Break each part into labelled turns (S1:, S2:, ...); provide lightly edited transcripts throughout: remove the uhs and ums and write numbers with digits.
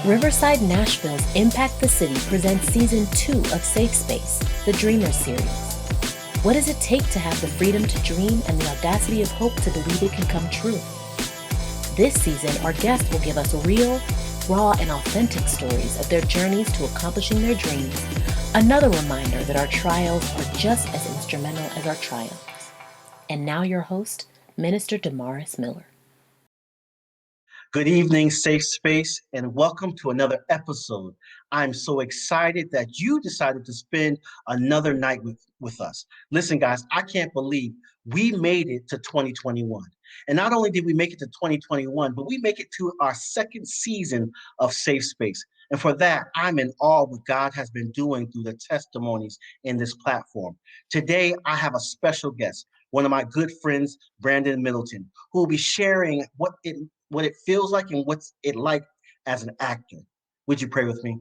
S1: Riverside Nashville's Impact the City presents Season 2 of Safe Space, the Dreamer series. What does it take to have the freedom to dream and the audacity of hope to believe it can come true? This season, our guests will give us real, raw, and authentic stories of their journeys to accomplishing their dreams, another reminder that our trials are just as instrumental as our triumphs. And now your host, Minister Damaris Miller.
S2: Good evening, Safe Space, and welcome to another episode. I'm so excited that you decided to spend another night with us. Listen, guys, I can't believe we made it to 2021. And not only did we make it to 2021, but we make it to our second season of Safe Space. And for that, I'm in awe of what God has been doing through the testimonies in this platform. Today, I have a special guest, one of my good friends, Brandon Middleton, who will be sharing what it feels like and what's it like as an actor. Would you pray with me?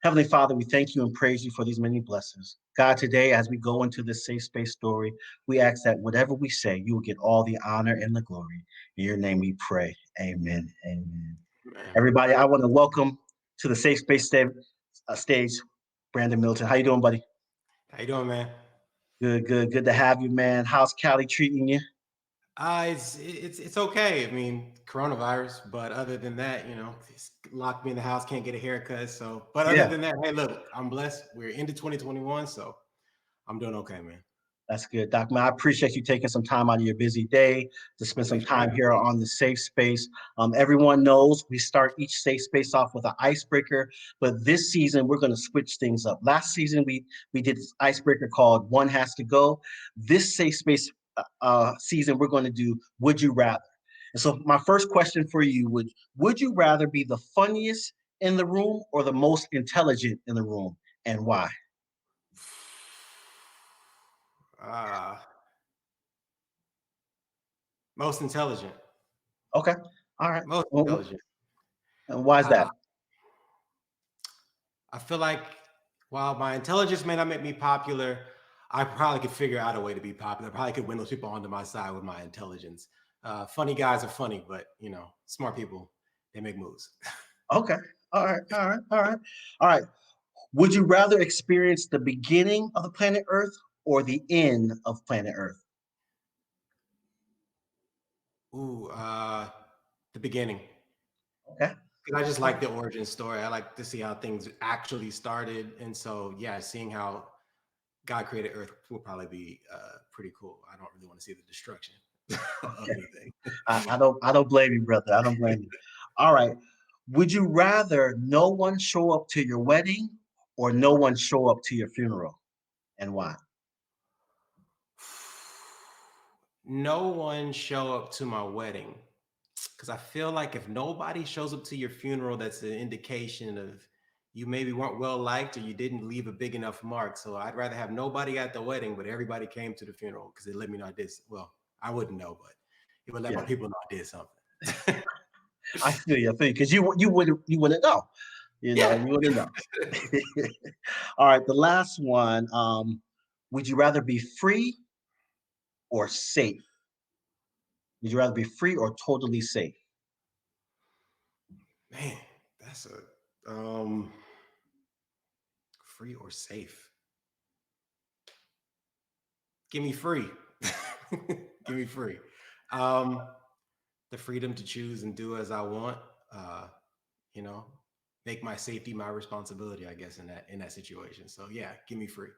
S2: Heavenly Father, we thank you and praise you for these many blessings. God, today, as we go into this safe space story, we ask that whatever we say, you will get all the honor and the glory. In your name we pray. Amen. Amen.
S3: Man.
S2: Everybody, I want to welcome to the safe space stage, Brandon Milton. How you doing, buddy?
S3: How you doing, man?
S2: Good to have you, man. How's Cali treating you?
S3: It's okay. I mean, coronavirus, but other than that, it's locked me in the house, can't get a haircut. So, but other
S2: Yeah.
S3: than that, hey, look, I'm blessed. We're into 2021, so I'm doing okay, man.
S2: That's good, Doc. Man, I appreciate you taking some time out of your busy day to spend some
S3: Thanks for
S2: time
S3: having
S2: here
S3: me.
S2: on the Safe Space. Everyone knows we start each Safe Space off with an icebreaker, but this season we're going to switch things up. Last season we did this icebreaker called "One Has to Go." This Safe Space season we're going to do "Would You Rather." And so my first question for you would you rather be the funniest in the room or the most intelligent in the room, and why?
S3: Uh, Most intelligent.
S2: Okay, all right.
S3: Most
S2: Well,
S3: intelligent.
S2: and why is
S3: Uh,
S2: that?
S3: I feel like while my intelligence may not make me popular, I probably could figure out a way to be popular. I probably could win those people onto my side with my intelligence. Funny guys are funny, but smart people, they make moves.
S2: Okay. All right. Would you rather experience the beginning of the planet Earth or the end of planet Earth?
S3: Ooh, the beginning.
S2: Okay.
S3: 'Cause I just like the origin story. I like to see how things actually started. And so, yeah, seeing how God created Earth will probably be pretty cool. I don't really want to see the destruction of anything.
S2: I don't blame you, brother. I don't blame you. All right. Would you rather no one show up to your wedding or no one show up to your funeral? And why?
S3: No one show up to my wedding because I feel like if nobody shows up to your funeral, that's an indication of you maybe weren't well liked or you didn't leave a big enough mark. So I'd rather have nobody at the wedding, but everybody came to the funeral because it let me know I did. Well, I wouldn't know, but it would let my
S2: Yeah,
S3: people know I did something.
S2: I feel you. I feel you because you wouldn't know.
S3: Yeah.
S2: You wouldn't know. All right. The last one. Would you rather be free or safe? Would you rather be free or totally safe?
S3: Man, that's a free or safe. Give me free. Give me free. Um, the freedom to choose and do as I want. Uh, you know, make my safety my responsibility, I guess, in that situation. So yeah, give me free.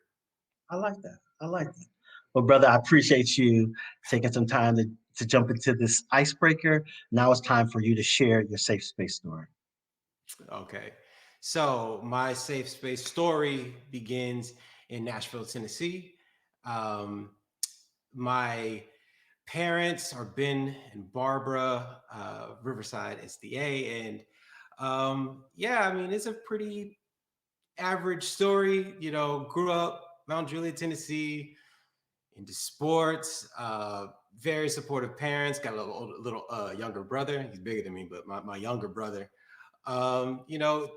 S2: I like that. I like that. Well, brother, I appreciate you taking some time to jump into this icebreaker. Now it's time for you to share your safe space story.
S3: Okay. So my safe space story begins in Nashville, Tennessee. Um, my parents are Ben and Barbara, Riverside SDA, and yeah, I mean it's a pretty average story. Grew up Mount Juliet, Tennessee, into sports. Very supportive parents. Got a little younger brother. He's bigger than me, but my younger brother.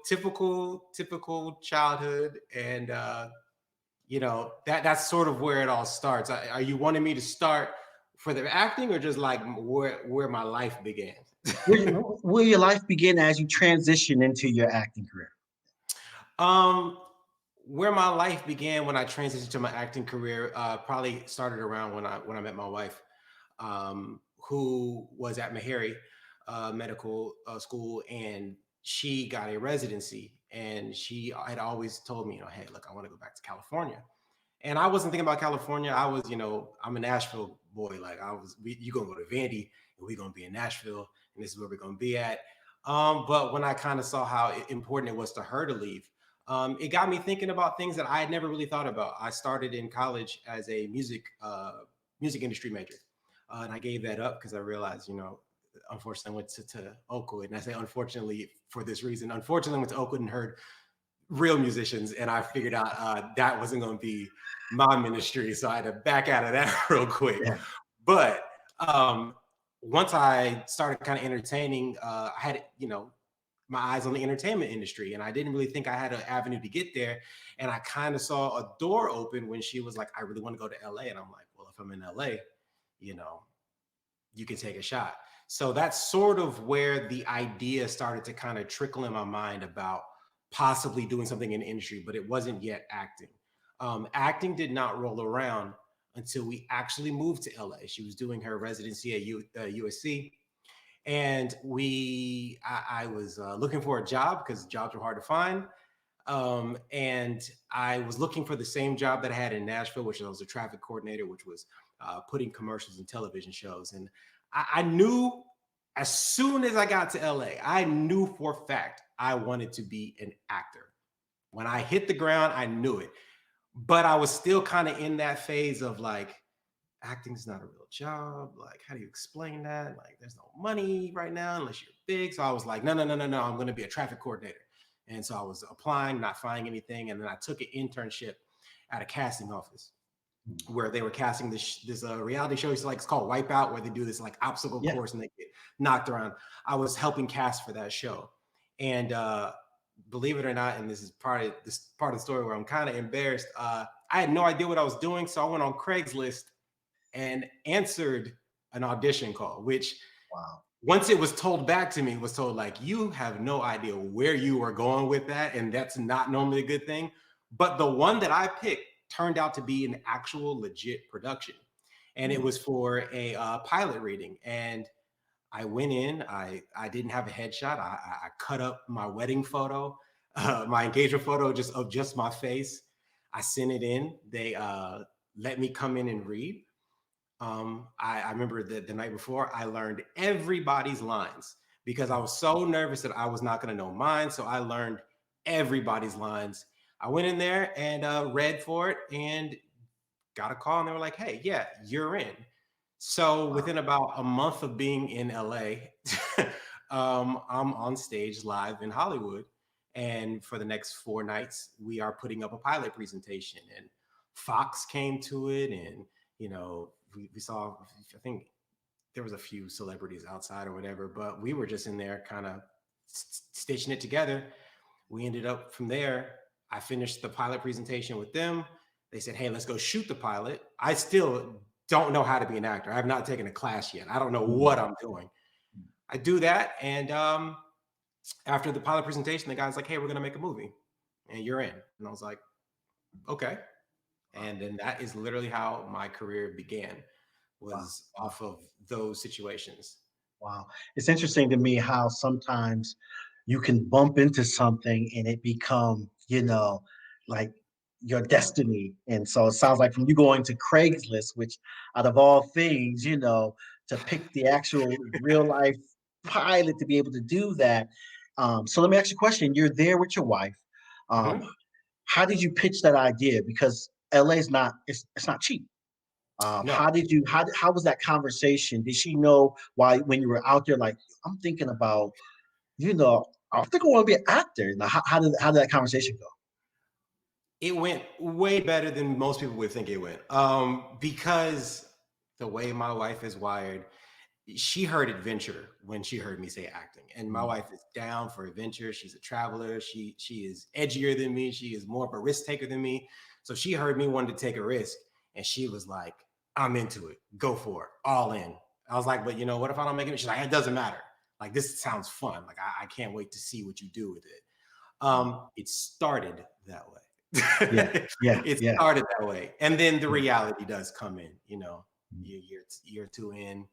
S3: Typical childhood, and that's sort of where it all starts. Are you wanting me to start for the acting, or just like where my life began?
S2: Where your life begin as you transition into your acting career?
S3: Um, where my life began when I transitioned to my acting career, probably started around when I met my wife, who was at Meharry Medical School, and she got a residency, and she had always told me, hey, look, I want to go back to California. And I wasn't thinking about California. I was, I'm a Nashville boy. Like you gonna go to Vandy, and we gonna be in Nashville, and this is where we're gonna be at. But when I kind of saw how important it was to her to leave, it got me thinking about things that I had never really thought about. I started in college as a music industry major, and I gave that up because I realized, unfortunately, I went to Oakwood, and I say unfortunately for this reason. Unfortunately, I went to Oakwood and heard real musicians, and I figured out that wasn't going to be my ministry, so I had to back out of that real quick.
S2: Yeah.
S3: But once I started kind of entertaining, I had my eyes on the entertainment industry, and I didn't really think I had an avenue to get there. And I kind of saw a door open when she was like, "I really want to go to LA," and I'm like, "Well, if I'm in LA, you know, you can take a shot." So that's sort of where the idea started to kind of trickle in my mind about possibly doing something in the industry, but it wasn't yet acting. Acting did not roll around until we actually moved to LA. She was doing her residency at USC, and I was looking for a job because jobs were hard to find. And I was looking for the same job that I had in Nashville, which was a traffic coordinator, which was putting commercials in television shows. And I knew as soon as I got to LA, I knew for a fact I wanted to be an actor. When I hit the ground, I knew it. But I was still kind of in that phase of like, acting is not a real job. Like, how do you explain that? Like, there's no money right now unless you're big. So I was like, no, no, no, no, no. I'm going to be a traffic coordinator. And so I was applying, not finding anything. And then I took an internship at a casting office where they were casting this reality show. It's called Wipeout, where they do this like obstacle
S2: Yeah.
S3: course and they get knocked around. I was helping cast for that show. And believe it or not, and this is part of the story where I'm kind of embarrassed. I had no idea what I was doing. So I went on Craigslist and answered an audition call, which
S2: Wow.
S3: once it was told back to me, was told like, you have no idea where you are going with that. And that's not normally a good thing. But the one that I picked turned out to be an actual legit production. And it was for a pilot reading. And I went in, I didn't have a headshot. I cut up my wedding photo, my engagement photo just of just my face. I sent it in. They let me come in and read. I remember that the night before, I learned everybody's lines because I was so nervous that I was not going to know mine. So I learned everybody's lines. I went in there and read for it and got a call, and they were like, "Hey, yeah, you're in." So within about a month of being in LA, I'm on stage live in Hollywood. And for the next 4 nights, we are putting up a pilot presentation. And Fox came to it. And, we saw, I think there was a few celebrities outside or whatever, but we were just in there kind of stitching it together. We ended up from there. I finished the pilot presentation with them. They said, "Hey, let's go shoot the pilot." I still don't know how to be an actor. I have not taken a class yet. I don't know what I'm doing. I do that. And after the pilot presentation, the guy's like, "Hey, we're going to make a movie and you're in." And I was like, "Okay." And then that is literally how my career began, was off of those situations.
S2: Wow. It's interesting to me how sometimes you can bump into something and it become, like your destiny. And so it sounds like from you going to Craigslist, which out of all things, to pick the actual real life pilot to be able to do that. So let me ask you a question. You're there with your wife. Um,
S3: Mhm.
S2: how did you pitch that idea? Because LA is not, it's not cheap.
S3: No.
S2: How was that conversation? Did she know why when you were out there, like, I'm thinking about, I think I want to be an actor. Now, how did that conversation go?
S3: It went way better than most people would think it went. Because the way my wife is wired, she heard adventure when she heard me say acting. And my
S2: Mm,
S3: wife is down for adventure. She's a traveler. She is edgier than me. She is more of a risk taker than me. So she heard me wanting to take a risk, and she was like, "I'm into it. Go for it. All in." I was like, "But what if I don't make it?" She's like, "It doesn't matter. like this sounds fun. Like I can't wait to see what you do with it.
S2: Mm.
S3: It started that way.
S2: Yeah, yeah,
S3: It
S2: yeah.
S3: started that way, and then the
S2: Mm,
S3: reality does come in.
S2: mm.
S3: Year two in,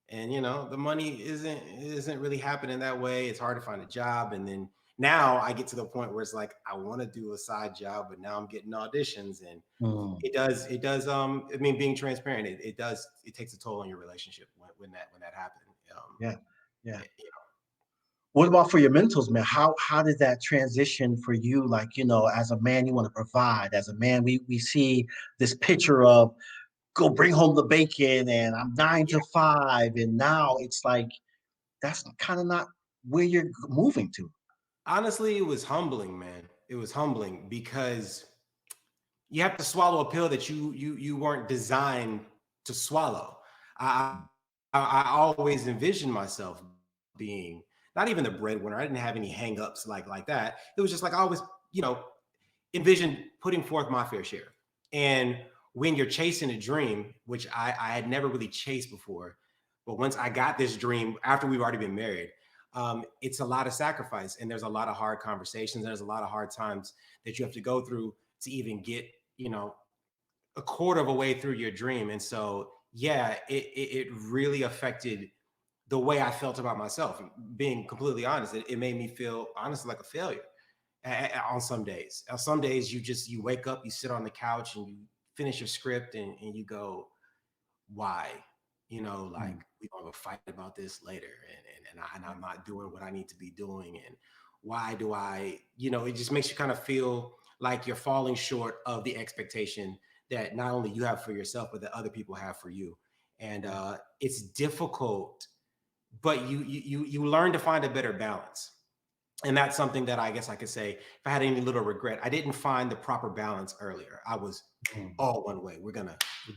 S3: and the money isn't really happening that way. It's hard to find a job, and then now I get to the point where it's like I want to do a side job, but now I'm getting auditions, and
S2: Mm.
S3: it does. I mean, being transparent, it takes a toll on your relationship when that happened.
S2: Yeah, yeah.
S3: it- you
S2: What about for your mentors, man? How did that transition for you? Like, as a man, you want to provide. As a man, we see this picture of go bring home the bacon and I'm nine
S3: yeah.
S2: to five. And now it's like that's kind of not where you're moving to.
S3: Honestly, it was humbling, man. It was humbling because you have to swallow a pill that you weren't designed to swallow. I I always envisioned myself being not even the breadwinner. I didn't have any hangups like that. It was just like I always, you know, envisioned putting forth my fair share. And when you're chasing a dream, which I had never really chased before, but once I got this dream after we've already been married, it's a lot of sacrifice and there's a lot of hard conversations. There's a lot of hard times that you have to go through to even get, you know, a quarter of a way through your dream. And so, yeah, it really affected the way I felt about myself. Being completely honest, it made me feel honestly like a failure on some days. On some days, you wake up, you sit on the couch, and you finish your script, and you go, why? Like
S2: Mm.
S3: we gonna go fight about this later, and I'm not doing what I need to be doing, and why do I? It just makes you kind of feel like you're falling short of the expectation that not only you have for yourself, but that other people have for you, and
S2: Yeah.
S3: it's difficult, but you learn to find a better balance. And that's something that I guess I could say, if I had any little regret, I didn't find the proper balance earlier. I was
S2: Mm.
S3: all one way. We're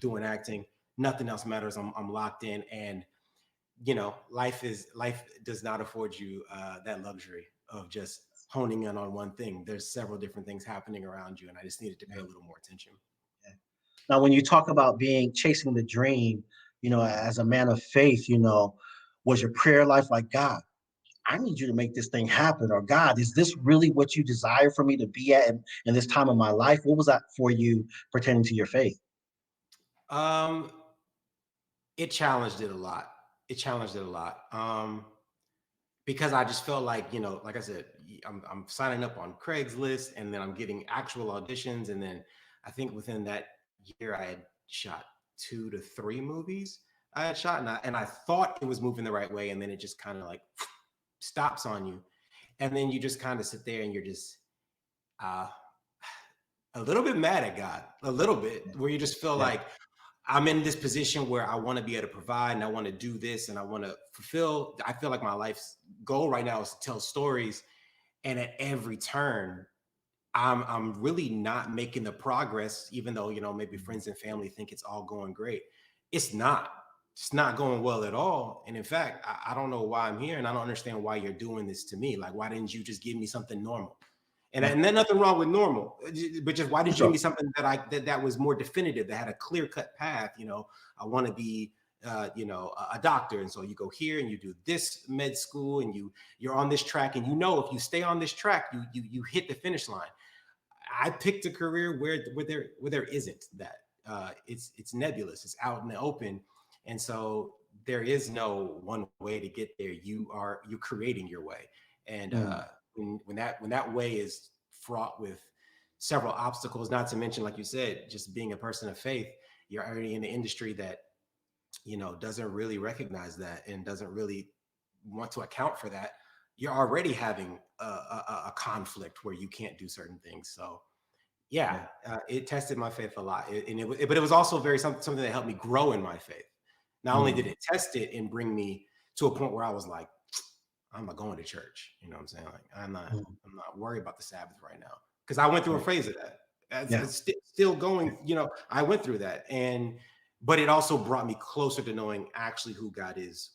S3: doing acting. Nothing else matters. I'm locked in. And, life does not afford you that luxury of just honing in on one thing. There's several different things happening around you. And I just needed to pay
S2: Yeah.
S3: a little more attention.
S2: Yeah. Now, when you talk about being chasing the dream, as a man of faith, was your prayer life like God? I need you to make this thing happen. Or God, is this really what you desire for me to be at in this time of my life? What was that for you pertaining to your faith?
S3: Um, it challenged it a lot. It challenged it a lot. Because I just felt like, like I said, I'm signing up on Craigslist and then I'm getting actual auditions. And then I think within that year, I had shot 2 to 3 movies I had shot. And I thought it was moving the right way. And then it just kind of like stops on you. And then you just kind of sit there and you're just uh, a little bit mad at God, a little bit, where you just feel
S2: Yeah.
S3: like, I'm in this position where I want to be able to provide and I want to do this and I want to fulfill. I feel like my life's goal right now is to tell stories. And at every turn, I'm really not making the progress, even though, maybe
S2: Mhm.
S3: friends and family think it's all going great. It's not. It's not going well at all. And in fact, I don't know why I'm here and I don't understand why you're doing this to me. Like, why didn't you just give me something normal?
S2: Yeah.
S3: And then nothing wrong with normal, but just why
S2: For
S3: did you give
S2: sure.
S3: me something that was more definitive, that had a clear cut path? I want to be, a doctor, and so you go here and you do this med school, and you're on this track, and if you stay on this track, you hit the finish line. I picked a career where there isn't that. It's nebulous. It's out in the open, and so there is no one way to get there. You're creating your way, and
S2: Mm.
S3: when that way is fraught with several obstacles, not to mention, like you said, just being a person of faith, you're already in the industry that doesn't really recognize that and doesn't really want to account for that. You're already having a conflict where you can't do certain things. So yeah,
S2: Yeah.
S3: it tested my faith a lot, but it was also very something that helped me grow in my faith. Not only did
S2: Mm.
S3: it test it and bring me to a point where I was like, I'm not going to church. You know what I'm saying? Like,
S2: Mm.
S3: I'm not worried about the Sabbath right now, because I went through a
S2: Right.
S3: phase of that.
S2: Yeah.
S3: It's still going. I went through that, but it also brought me closer to knowing actually who God is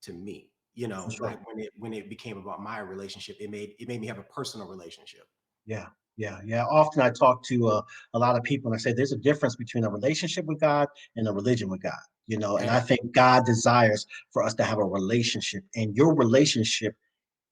S3: to me.
S2: For sure.
S3: Like when it became about my relationship, it made me have a personal relationship.
S2: Yeah. Yeah. Often I talk to a lot of people and I say there's a difference between a relationship with God and a religion with God, and I
S3: Yeah,
S2: think God desires for us to have a relationship, and your relationship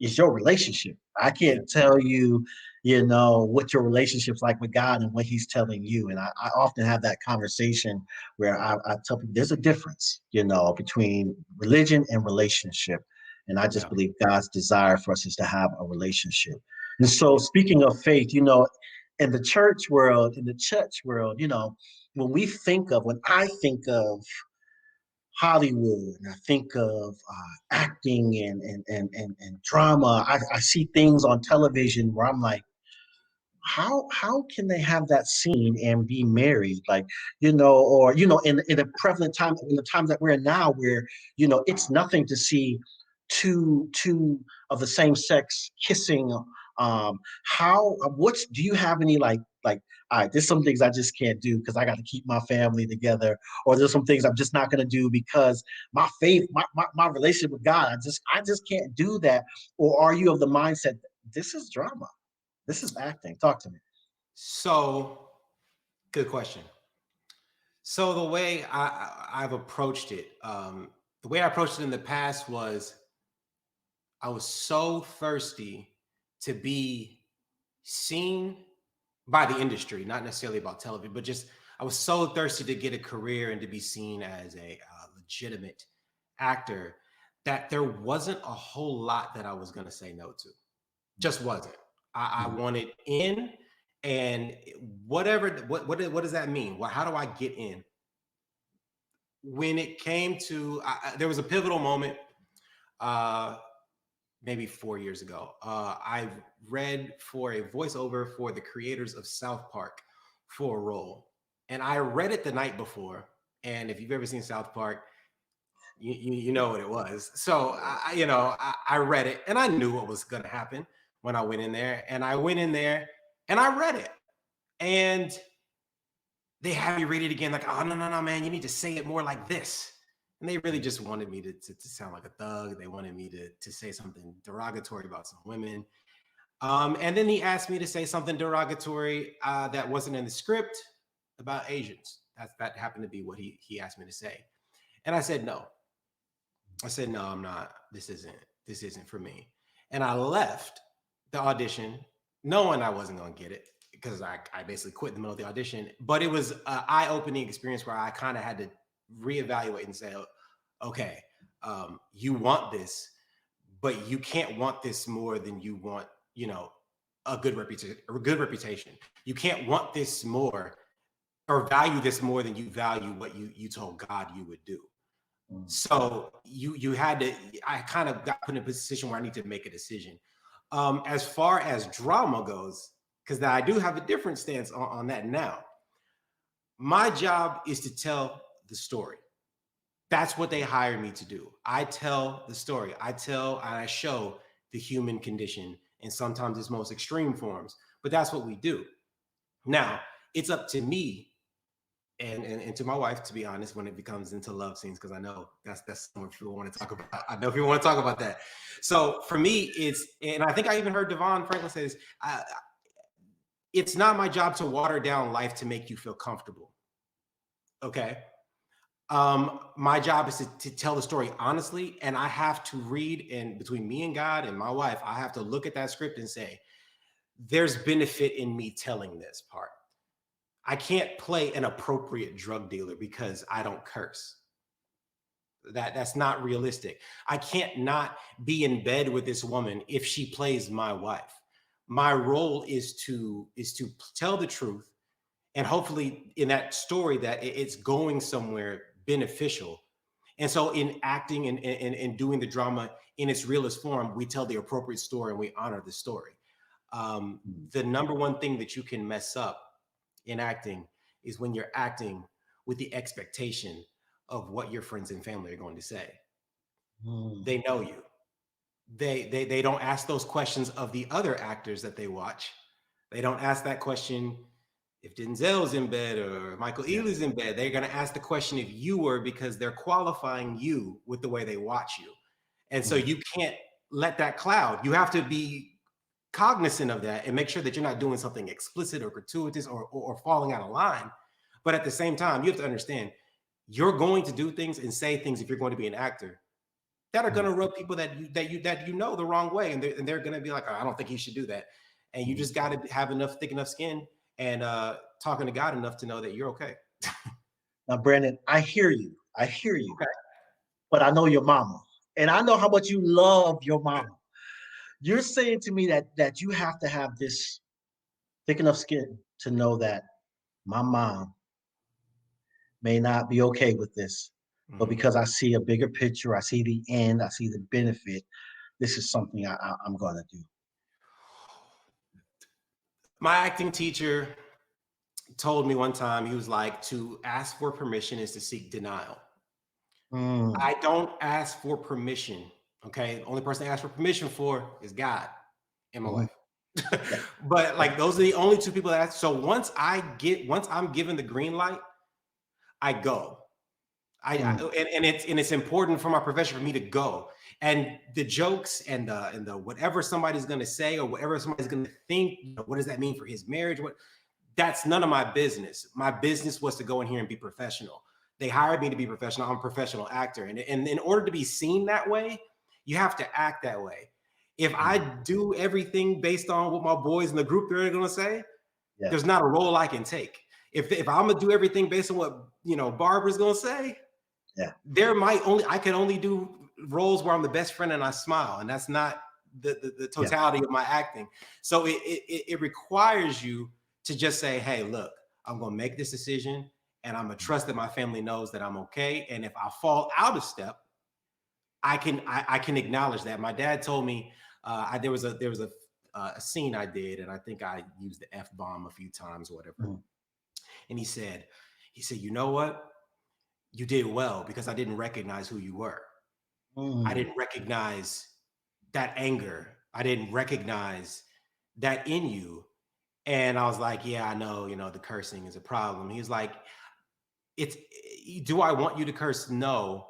S2: is your relationship. I
S3: yeah,
S2: can't tell you, what your relationship's like with God and what He's telling you. And I often have that conversation where I tell people there's a difference, between religion and relationship. And I just
S3: yeah,
S2: believe God's desire for us is to have a relationship. And so,
S3: yeah.
S2: speaking of faith, in the church world, when I think of Hollywood and I think of acting and drama. I see things on television where I'm like, how can they have that scene and be married? Like, or in a prevalent time, in the times that we're in now, where it's nothing to see two of the same sex kissing. How what's do you have any like all right, there's some things I just can't do because I got to keep my family together, or there's some things I'm just not going to do because my faith, my relationship with God, I just can't do that. Or are you of the mindset this is drama? This is acting. Talk to me.
S3: So, good question. So the way I've approached it, the way I approached it in the past was I was so thirsty to be seen by the industry, not necessarily about television, but just I was so thirsty to get a career and to be seen as a legitimate actor that there wasn't a whole lot that I was going to say no to. Just wasn't. I
S2: Mhm.
S3: wanted in, and whatever. What does that mean? Well, how do I get in? When it came to, there was a pivotal moment. Uh, Maybe 4 years ago. I read for a voiceover for the creators of South Park for a role. And I read it the night before. And if you've ever seen South Park, you know what it was. So I read it and I knew what was going to happen when I went in there. And I went in there and I read it. And they had me read it again, like, oh, no, no, no, man, you need to say it more like this. And they really just wanted me to sound like a thug. They wanted me to say something derogatory about some women. And then he asked me to say something derogatory that wasn't in the script about Asians. That happened to be what he asked me to say. And I said no. I said no, I'm not. This isn't for me. And I left the audition knowing I wasn't going to get it because I basically quit in the middle of the audition. But it was an eye-opening experience where I kind of had to reevaluate and say, okay, you want this, but you can't want this more than you want, a good reputation. You can't want this more or value this more than you value what you told God you would do.
S2: Mm.
S3: So you had to. I kind of got put in a position where I need to make a decision. As far as drama goes, because I do have a different stance on that now. My job is to tell the story. That's what they hired me to do. I tell the story. I tell and I show the human condition in sometimes its most extreme forms. But that's what we do. Now, it's up to me and to my wife, to be honest, when it becomes into love scenes, because I know that's what people want to talk about. I know people want to talk about that. So for me, and I think I even heard Devon Franklin say this. It's not my job to water down life to make you feel comfortable. Okay. My job is to tell the story honestly, and I have to read, and between me and God and my wife, I have to look at that script and say, there's benefit in me telling this part. I can't play an appropriate drug dealer because I don't curse. That's not realistic. I can't not be in bed with this woman if she plays my wife. My role is to tell the truth, and hopefully in that story that it's going somewhere beneficial. And so in acting and doing the drama in its realest form, we tell the appropriate story and we honor the story. The number one thing that you can mess up in acting is when you're acting with the expectation of what your friends and family are going to say.
S2: Mm.
S3: They know you. They don't ask those questions of the other actors that they watch. They don't ask that question if Denzel's in bed or Michael
S2: Yeah.
S3: Ealy's in bed. They're going to ask the question if you were, because they're qualifying you with the way they watch you. And so
S2: Mm.
S3: you can't let that cloud. You have to be cognizant of that and make sure that you're not doing something explicit or gratuitous or falling out of line. But at the same time, you have to understand you're going to do things and say things if you're going to be an actor that are going to rub people that you know the wrong way, and they're going to be like, oh, I don't think he should do that. And you just got to have thick enough skin and talking to God enough to know that you're okay.
S2: Now, Brandon, I hear you.
S3: Okay.
S2: But I know your mama, and I know how much you love your mama. You're saying to me that you have to have this thick enough skin to know that my mom may not be okay with this, but
S3: Mm-hmm.
S2: because I see a bigger picture, I see the end, I see the benefit, this is something I'm going to do.
S3: My acting teacher told me one time, he was like, to ask for permission is to seek denial. I don't ask for permission. Okay. The only person I ask for permission for is God and my wife.
S2: Yeah.
S3: But like those are the only two people that ask. So once I'm given the green light, I go. And it's important for my profession for me to go. And the jokes and the whatever somebody's gonna say or whatever somebody's gonna think, what does that mean for his marriage? That's none of my business. My business was to go in here and be professional. They hired me to be professional. I'm a professional actor. And in order to be seen that way, you have to act that way. If I do everything based on what my boys in the group they're going to say, there's not a role I can take. If I'm going to do everything based on what, Barbara's going to say, I can only do roles where I'm the best friend and I smile. And that's not the totality of my acting. So it requires you to just say, hey, look, I'm going to make this decision and I'm going to trust that my family knows that I'm okay. And if I fall out of step, I can acknowledge that. My dad told me there was a scene I did, and I think I used the F-bomb a few times or whatever. And he said, you know what? You did well because I didn't recognize who you were. I didn't recognize that anger. I didn't recognize that in you. And I was like, yeah, I know, the cursing is a problem. He was like, do I want you to curse? No.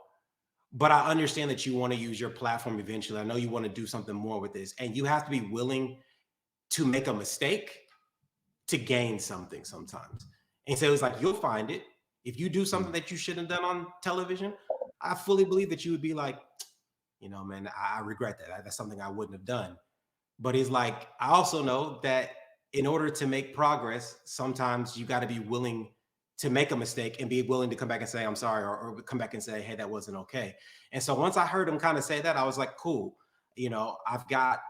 S3: But I understand that you want to use your platform eventually. I know you want to do something more with this. And you have to be willing to make a mistake to gain something sometimes. And so it was like, you'll find it. If you do something that you shouldn't have done on television, I fully believe that you would be like, man, I regret that. That's something I wouldn't have done. But he's like, I also know that in order to make progress, sometimes you got to be willing to make a mistake and be willing to come back and say, I'm sorry, or come back and say, hey, that wasn't okay. And so once I heard him kind of say that, I was like, cool. I've got,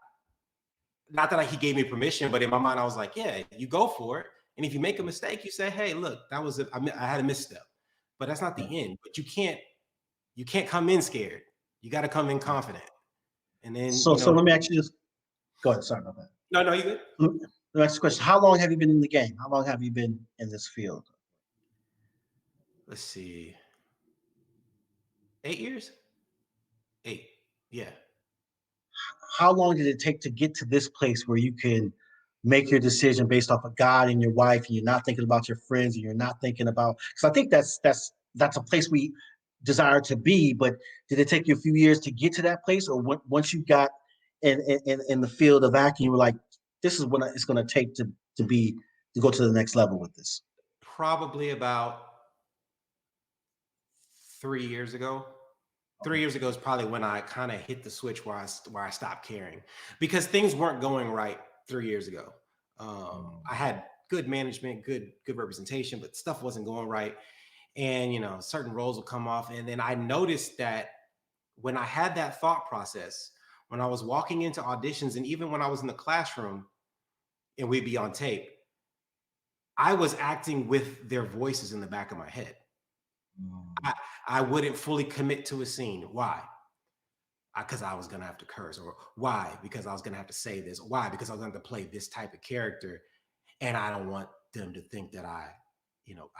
S3: not that he gave me permission, but in my mind, I was like, yeah, you go for it. And if you make a mistake, you say, hey, look, I had a misstep, but that's not the end. But you can't come in scared. You got to come in confident. And then,
S2: so let me ask you this. Go ahead. Sorry about that.
S3: No, you good.
S2: The next question. How long have you been in the game? How long have you been in this field?
S3: Let's see. 8 years? 8. Yeah.
S2: How long did it take to get to this place where you can make your decision based off of God and your wife, and you're not thinking about your friends, and you're not thinking about, because I think that's a place we desire to be. But did it take you a few years to get to that place, or once you got in the field of acting, you were like, this is what it's going to take to go to the next level with this?
S3: Probably about 3 years ago. 3 years ago is probably when I kind of hit the switch where I stopped caring, because things weren't going right 3 years ago. I had good management, good representation, but stuff wasn't going right. And, certain roles will come off. And then I noticed that when I had that thought process, when I was walking into auditions, and even when I was in the classroom and we'd be on tape, I was acting with their voices in the back of my head. I wouldn't fully commit to a scene. Why? Because I was going to have to curse. Or why? Because I was going to have to say this. Why? Because I was going to have to play this type of character. And I don't want them to think that I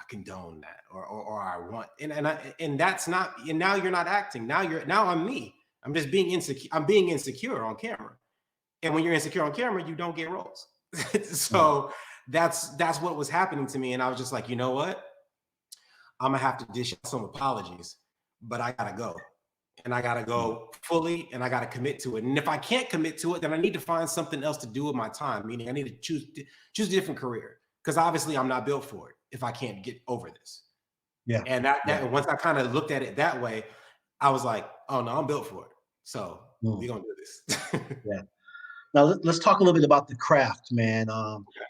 S3: condone that or I want, and that's not, and now you're not acting. Now I'm me. I'm just being insecure. I'm being insecure on camera. And when you're insecure on camera, you don't get roles. So that's what was happening to me. And I was just like, you know what? I'm gonna have to dish out some apologies, but I gotta go. and I got to go fully, and I got to commit to it. And if I can't commit to it, then I need to find something else to do with my time. Meaning, I need to choose a different career, because obviously I'm not built for it if I can't get over this.
S2: Yeah.
S3: And once I kind of looked at it that way, I was like, oh no, I'm built for it. So we're gonna do this.
S2: Yeah. Now let's talk a little bit about the craft, man.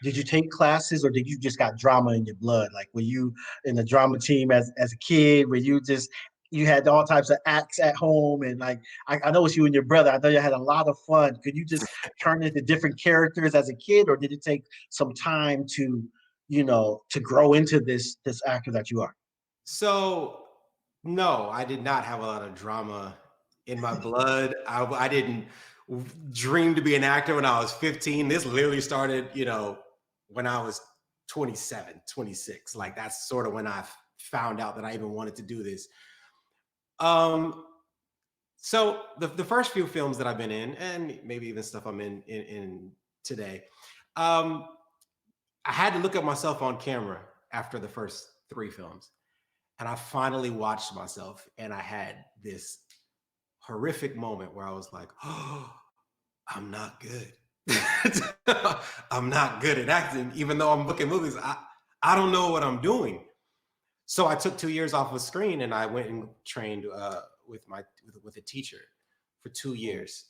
S2: Did you take classes, or did you just got drama in your blood? Like, were you in the drama team as a kid? Were you had all types of acts at home, and like I know it's you and your brother. I know you had a lot of fun. Could you just turn into different characters as a kid, or did it take some time to, to grow into this actor that you are?
S3: So no, I did not have a lot of drama in my blood. I didn't dream to be an actor when I was 15. This literally started, when I was 27, 26. Like, that's sort of when I found out that I even wanted to do this. So the first few films that I've been in, and maybe even stuff I'm in today, I had to look at myself on camera after the first 3 films. And I finally watched myself, and I had this horrific moment where I was like, oh, I'm not good. I'm not good at acting, even though I'm booking movies. I don't know what I'm doing. So I took 2 years off of screen, and I went and trained with a teacher for 2 years.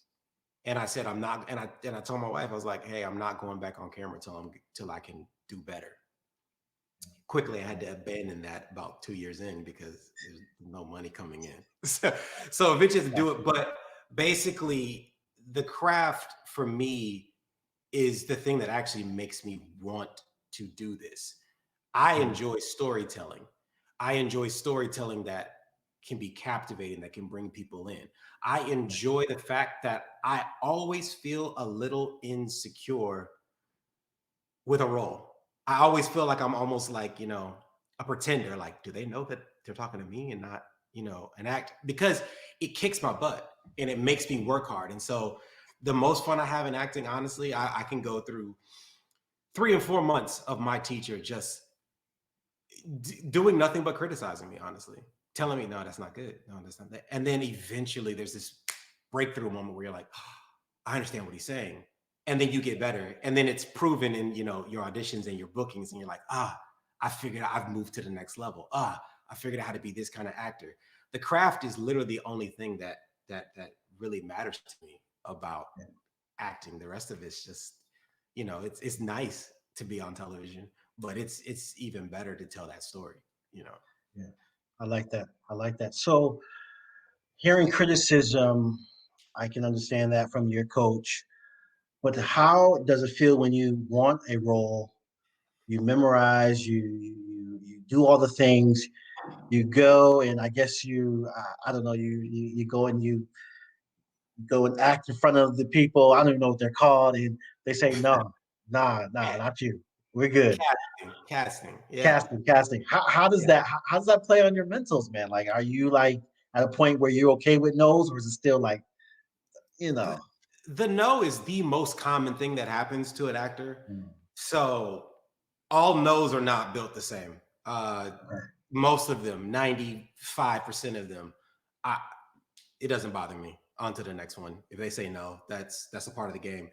S3: And I said, I'm not, and I told my wife, I was like, hey, I'm not going back on camera till I can do better. Quickly, I had to abandon that about 2 years in, because there's no money coming in. So eventually to do it. But basically, the craft for me is the thing that actually makes me want to do this. I enjoy storytelling. I enjoy storytelling that can be captivating, that can bring people in. I enjoy the fact that I always feel a little insecure with a role. I always feel like I'm almost like, a pretender. Like, do they know that they're talking to me and not, an act? Because it kicks my butt and it makes me work hard. And so the most fun I have in acting, honestly, I can go through 3 and 4 months of my teacher just doing nothing but criticizing me, honestly, telling me, no, that's not good. No, that's not that. And then eventually there's this breakthrough moment where you're like, oh, I understand what he's saying. And then you get better. And then it's proven in, your auditions and your bookings. And you're like, I figured out, I've moved to the next level. I figured out how to be this kind of actor. The craft is literally the only thing that really matters to me about acting. The rest of it's just, it's nice to be on television, but it's even better to tell that story,
S2: Yeah, I like that. So hearing criticism, I can understand that from your coach, but how does it feel when you want a role, you memorize, you do all the things, you go, and I guess I don't know, you go and act in front of the people. I don't even know what they're called, and they say no, nah, not you. We're good.
S3: casting. Yeah.
S2: Casting. How does that how does that play on your mentals, man? Like, are you like at a point where you're okay with no's, or is it still like, you know?
S3: The no is the most common thing that happens to an actor.
S2: Mm,
S3: So all no's are not built the same.
S2: right.
S3: Most of them, 95% of them, it doesn't bother me. On to the next one. If they say no, that's a part of the game.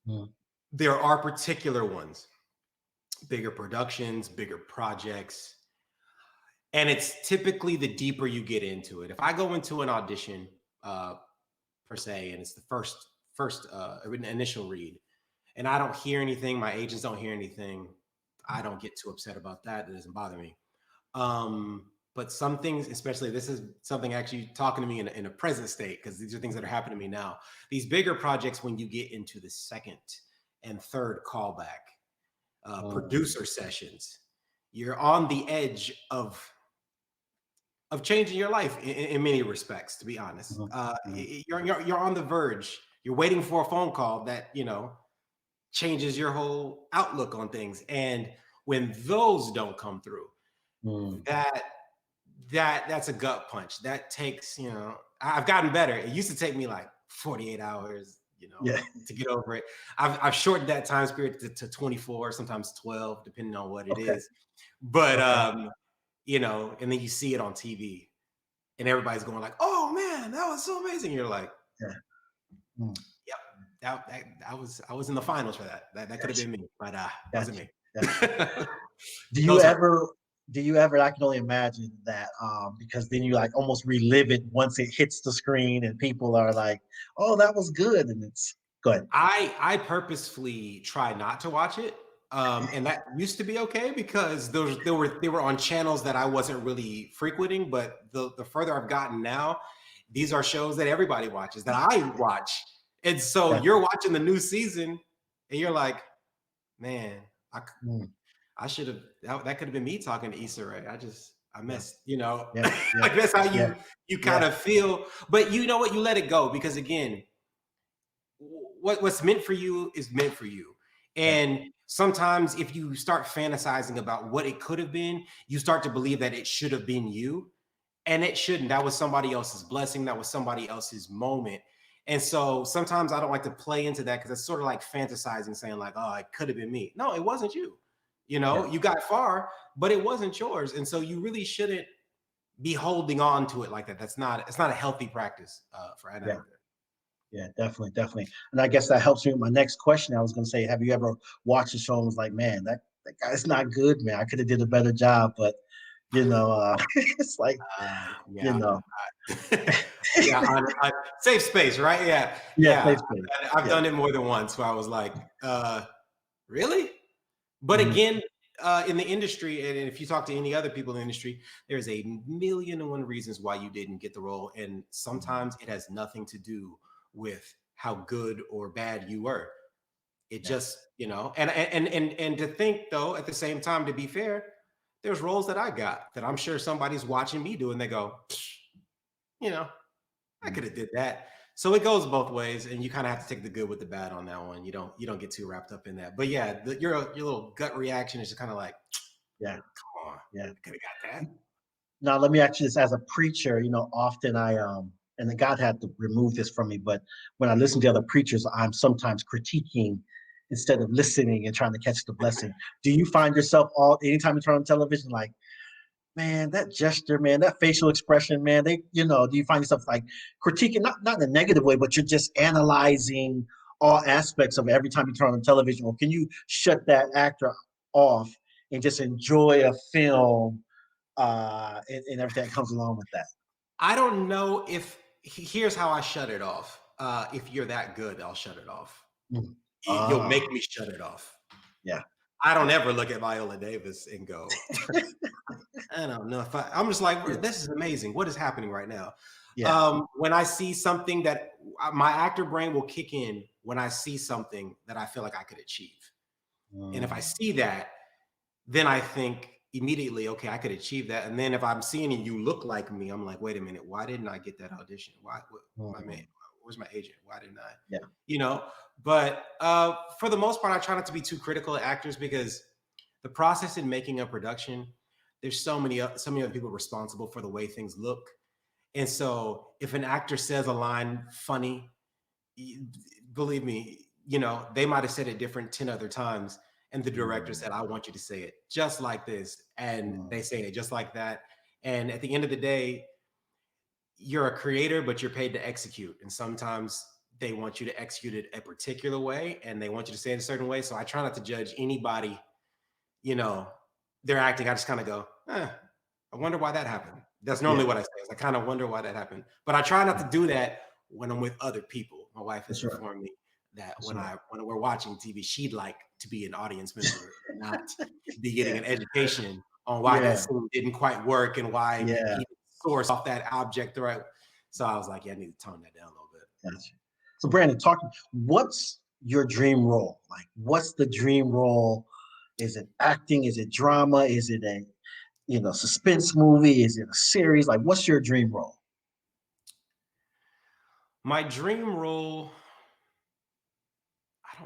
S2: Mm,
S3: There are particular ones, bigger productions, bigger projects, and it's typically the deeper you get into it. If I go into an audition, per se, and it's the first initial read, and I don't hear anything, my agents don't hear anything, I don't get too upset about that. It doesn't bother me. But some things, especially this is something actually talking to me in a present state, because these are things that are happening to me now. These bigger projects, when you get into the second and third callback, producer sessions, you're on the edge of changing your life in many respects, to be honest. You're on the verge. You're waiting for a phone call that, changes your whole outlook on things. And when those don't come through, that's a gut punch. That takes, I've gotten better. It used to take me like 48 hours, to get over it. I've shortened that time period to 24, sometimes 12, depending on what it is. But, and then you see it on TV and everybody's going like, oh man, that was so amazing. You're like,
S2: Yeah. Mm.
S3: yep, I was in the finals for that. That could have
S2: Gotcha.
S3: been me, but wasn't
S2: Gotcha.
S3: me.
S2: Gotcha. Do you
S3: Those hurt.
S2: ever I can only imagine that because then you like almost relive it once it hits the screen and people are like, "Oh, that was good." And it's go ahead.
S3: I purposefully try not to watch it. And that used to be okay because they were on channels that I wasn't really frequenting. But the further I've gotten now, these are shows that everybody watches that I watch. And so
S2: Yeah.
S3: you're watching the new season and you're like, man,
S2: Mm.
S3: I should have that could have been me talking to Issa Rae. I
S2: Yeah.
S3: missed, you know,
S2: Yeah. Yeah.
S3: like that's how
S2: Yeah.
S3: you kind
S2: Yeah.
S3: of feel. But you know what? You let it go because again, what's meant for you is meant for you.
S2: Yeah.
S3: And sometimes if you start fantasizing about what it could have been, you start to believe that it should have been you. And it shouldn't. That was somebody else's blessing. That was somebody else's moment. And so sometimes I don't like to play into that because it's sort of like fantasizing, saying, like, oh, it could have been me. No, it wasn't you. You
S2: Yeah.
S3: know, you got far, but it wasn't yours. And so you really shouldn't be holding on to it like that. It's not a healthy practice for an
S2: Yeah.
S3: actor.
S2: Yeah, definitely, definitely. And I guess that helps me with my next question. I was going to say, have you ever watched a show and was like, man, that guy's not good, man. I could have did a better job, but it's like, you
S3: Yeah.
S2: know,
S3: Yeah, safe space, right? Yeah,
S2: yeah,
S3: yeah.
S2: safe space.
S3: I've
S2: Yeah.
S3: done it more than once where I was like, really? But
S2: Mhm.
S3: again, in the industry, and if you talk to any other people in the industry, there's a million and one reasons why you didn't get the role. And sometimes it has nothing to do with how good or bad you were. It
S2: Yeah.
S3: just, you know, and to think though, at the same time, to be fair, there's roles that I got that I'm sure somebody's watching me do and they go, you know, I
S2: Mhm.
S3: could have did that. So it goes both ways, and you kind of have to take the good with the bad on that one. You don't get too wrapped up in that. But yeah, your little gut reaction is just kind of like,
S2: Yeah.
S3: come on,
S2: Yeah.
S3: I could have got that.
S2: Now, let me ask you this as a preacher, often and the God had to remove this from me, but when I listen to other preachers, I'm sometimes critiquing instead of listening and trying to catch the blessing. Do you find yourself anytime you turn on television, like, man, that gesture, man, that facial expression, man, do you find yourself like critiquing, not in a negative way, but you're just analyzing all aspects of every time you turn on television, or can you shut that actor off and just enjoy a film and everything that comes along with that?
S3: I don't know if here's how I shut it off. If you're that good, I'll shut it off.
S2: Mm.
S3: You'll
S2: Ah,
S3: make me shut it off.
S2: yeah,
S3: I don't
S2: yeah,
S3: ever look at Viola Davis and go, I don't know if I'm just like,
S2: yeah,
S3: this is amazing. What is happening right now?
S2: yeah.
S3: When I see something that my actor brain will kick in when I see something that I feel like I could achieve. And if I
S2: Mm,
S3: see that, then I think immediately, okay, I could achieve that. And then if I'm seeing you look like me, I'm like, wait a minute, why didn't I get that audition? My man,
S2: mm,
S3: where's my agent? Why didn't I?
S2: yeah,
S3: You know, but for the most part, I try not to be too critical of actors because the process in making a production, there's so many other people responsible for the way things look. And so if an actor says a line funny, believe me, you know, they might have said it different 10 other times. And the director
S2: mm,
S3: said, I want you to say it just like this. And
S2: mm,
S3: they say it just like that. And at the end of the day, you're a creator, but you're paid to execute. And sometimes they want you to execute it a particular way and they want you to say it a certain way. So I try not to judge anybody, you know, their acting. I just kind of go, I wonder why that happened. That's
S2: yeah,
S3: normally what I say. Is I kind of wonder why that happened. But I try not to do that when I'm with other people. My wife
S2: for
S3: has
S2: sure,
S3: informed me that
S2: for sure.
S3: when we're watching TV, she'd like to be an audience member and not be getting
S2: Yeah,
S3: an education on why that
S2: yeah,
S3: scene didn't quite work and why
S2: yeah.
S3: he sourced off that object right. So I was like, yeah, I need to tone that down a little bit.
S2: Gotcha. So, Brandon, what's your dream role? Like, what's the dream role? Is it acting? Is it drama? Is it a suspense movie? Is it a series? Like, what's your dream role?
S3: My dream role,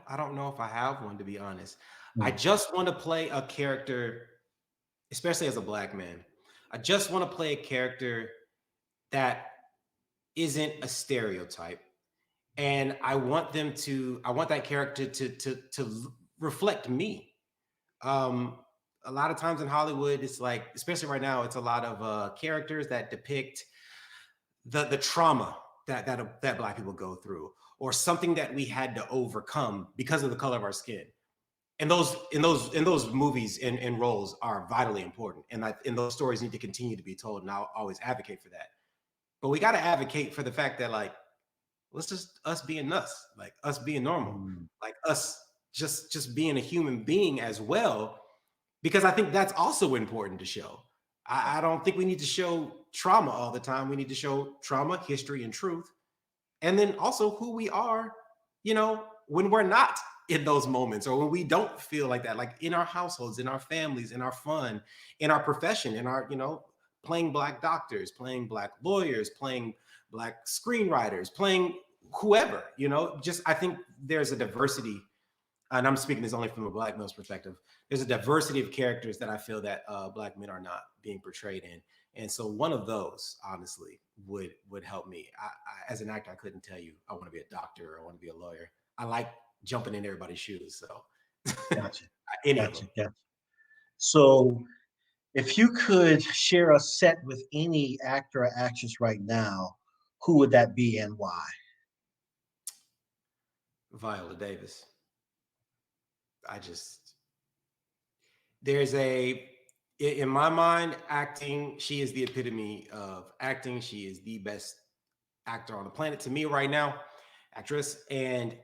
S3: I don't know if I have one to be honest. I
S2: Mm,
S3: just want to play a character, especially as a black man. I just want to play a character that isn't a stereotype. And I want that character to reflect me. Um, a lot of times in Hollywood, it's like, especially right now, it's a lot of characters that depict the trauma that Black people go through, or something that we had to overcome because of the color of our skin. And those movies and roles are vitally important, and those stories need to continue to be told. And I'll always advocate for that. But we got to advocate for the fact that, like, let's just us being us, like us being normal,
S2: Mm.
S3: like us just being a human being as well, because I think that's also important to show. I don't think we need to show trauma all the time. We need to show trauma, history, and truth, and then also who we are, when we're not in those moments, or when we don't feel like that, like in our households, in our families, in our fun, in our profession, in our, playing Black doctors, playing Black lawyers, playing Black screenwriters, playing whoever, just, I think there's a diversity, and I'm speaking this only from a Black male's perspective. There's a diversity of characters that I feel that Black men are not being portrayed in. And so one of those, honestly, would help me. As an actor, I couldn't tell you I want to be a doctor or I want to be a lawyer. I like jumping in everybody's shoes. So
S2: Gotcha.
S3: any of
S2: Gotcha.
S3: them.
S2: Gotcha. So, if you could share a set with any actor or actress right now, who would that be and why?
S3: Viola Davis. I just, there's in my mind, acting, she is the epitome of acting. She is the best actor on the planet to me right now, actress. And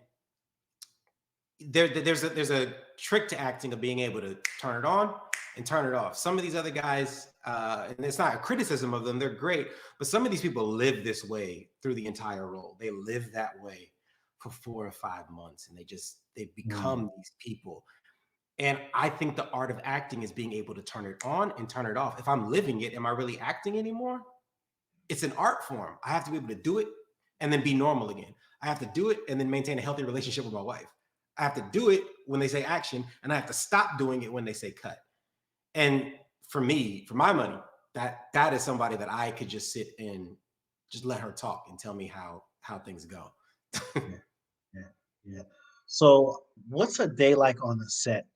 S3: there's a trick to acting of being able to turn it on and turn it off. Some of these other guys, and it's not a criticism of them, they're great, but some of these people live this way through the entire role. They live that way for 4 or 5 months, and they
S2: Mm.
S3: become these people. And I think the art of acting is being able to turn it on and turn it off. If I'm living it, am I really acting anymore? It's an art form. I have to be able to do it and then be normal again. I have to do it and then maintain a healthy relationship with my wife. I have to do it when they say action, and I have to stop doing it when they say cut. And for me, for my money, that is somebody that I could just sit and just let her talk and tell me how things go.
S2: Yeah, yeah, yeah. So, what's a day like on the set?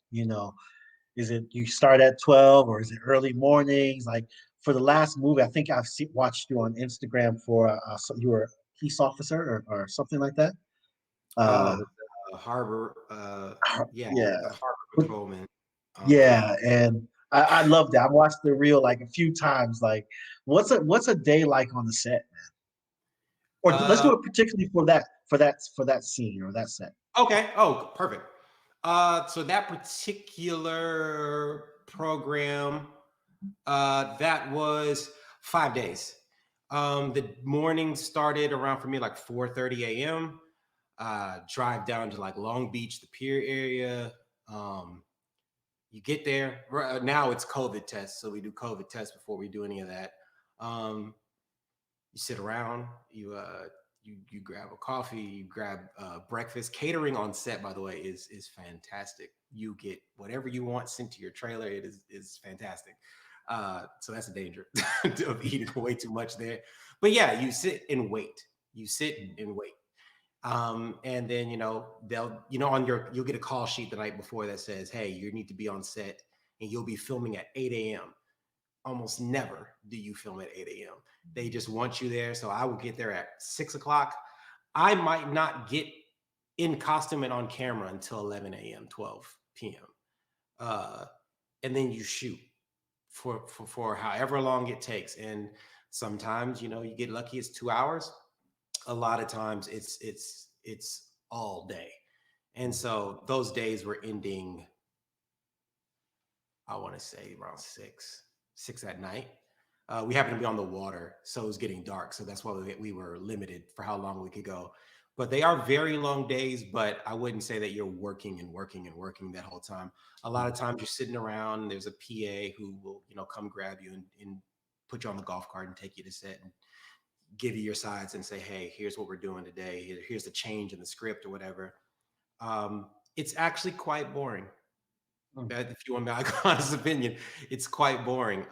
S2: Is it you start at 12 or is it early mornings? Like for the last movie, I think watched you on Instagram for so you were a police officer or something like that. Uh,
S3: Oh, harbor, yeah,
S2: yeah,
S3: the harbor
S2: but
S3: patrolman.
S2: yeah, and I love that. I watched the reel like a few times. Like, what's a day like on the set, man? Or let's
S3: uh,
S2: do it particularly for that scene or that set.
S3: okay. Oh, perfect. So that particular program, that was 5 days. The morning started around for me like 4:30 a.m. Drive down to like Long Beach, the pier area. Um, you get there. Now it's COVID tests, so we do COVID tests before we do any of that. Um, you sit around, you grab a coffee, you grab breakfast. Catering on set, by the way, is fantastic. You get whatever you want sent to your trailer. It is fantastic. So that's a danger of eating way too much there. But yeah, you sit and wait. You sit and wait. And then they'll you'll get a call sheet the night before that says, "Hey, you need to be on set, and you'll be filming at 8 a.m." Almost never do you film at 8 a.m. They just want you there. So I will get there at 6 o'clock. I might not get in costume and on camera until 11 a.m., 12 p.m. Uh, and then you shoot for however long it takes. And sometimes, you get lucky, it's 2 hours. A lot of times it's all day. And so those days were ending, I want to say around six at night. We happened to be on the water, so it was getting dark. So that's why we were limited for how long we could go. But they are very long days, but I wouldn't say that you're working and working and working that whole time. A lot of times you're sitting around, and there's a PA who will, come grab you and put you on the golf cart and take you to set and give you your sides and say, hey, here's what we're doing today. Here's the change in the script or whatever. It's actually quite boring.
S2: Mm.
S3: If you want my honest opinion, it's quite boring,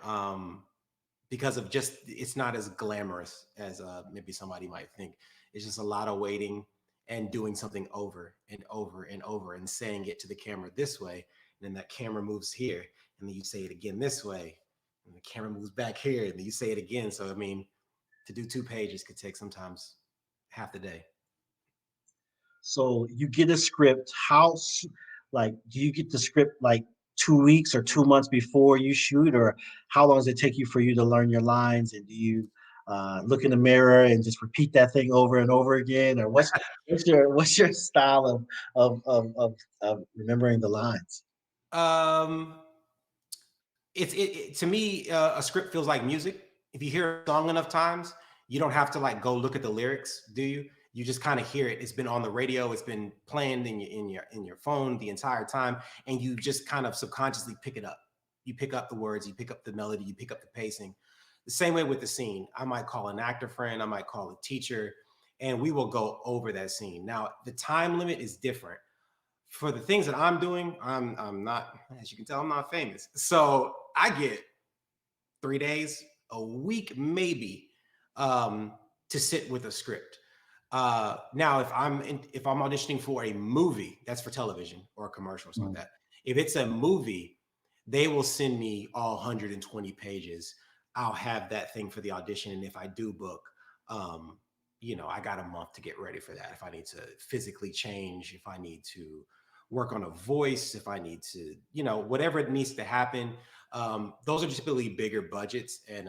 S3: because of just it's not as glamorous as maybe somebody might think. It's just a lot of waiting and doing something over and over and over and saying it to the camera this way, and then that camera moves here, and then you say it again this way, and the camera moves back here, and then you say it again. So I mean, to do 2 pages could take sometimes half the day.
S2: So you get a script. Like, do you get the script like 2 weeks or 2 months before you shoot, or how long does it take you for you to learn your lines? And do you look in the mirror and just repeat that thing over and over again, or what's your style of remembering the lines?
S3: Um, to me, a script feels like music. If you hear a song enough times, you don't have to like go look at the lyrics, do you? You just kind of hear it. It's been on the radio. It's been playing in your phone the entire time, and you just kind of subconsciously pick it up. You pick up the words, you pick up the melody, you pick up the pacing. The same way with the scene. I might call an actor friend, I might call a teacher, and we will go over that scene. Now, the time limit is different for the things that I'm doing. I'm not, as you can tell, I'm not famous. So I get 3 days, a week, maybe, um, to sit with a script. Now, if I'm auditioning for a movie, that's for television or a commercial or something
S2: Mm,
S3: like that. If it's a movie, they will send me all 120 pages. I'll have that thing for the audition, and if I do book, um, I got a month to get ready for that. If I need to physically change, if I need to work on a voice, if I need to, whatever it needs to happen. Those are typically bigger budgets, and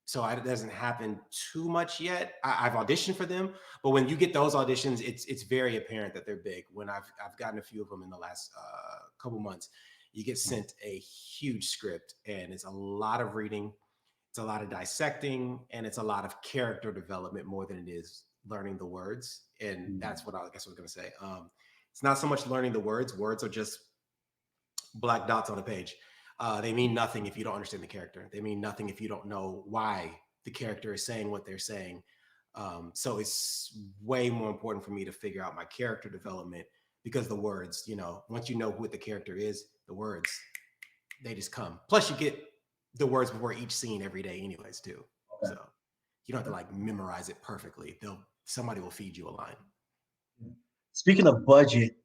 S3: so it doesn't happen too much yet. I've auditioned for them, but when you get those auditions, it's very apparent that they're big. When I've gotten a few of them in the last couple months, you get
S2: mm,
S3: sent a huge script, and it's a lot of reading, it's a lot of dissecting, and it's a lot of character development more than it is learning the words. And
S2: mm,
S3: that's what I guess I was going to say. It's not so much learning the words. Words are just black dots on a page. They mean nothing if you don't understand the character. They mean nothing if you don't know why the character is saying what they're saying. So it's way more important for me to figure out my character development, because the words, once you know what the character is, the words, they just come. Plus, you get the words before each scene every day, anyways, too.
S2: okay.
S3: So you don't have to like memorize it perfectly. Somebody will feed you a line.
S2: Speaking of budget,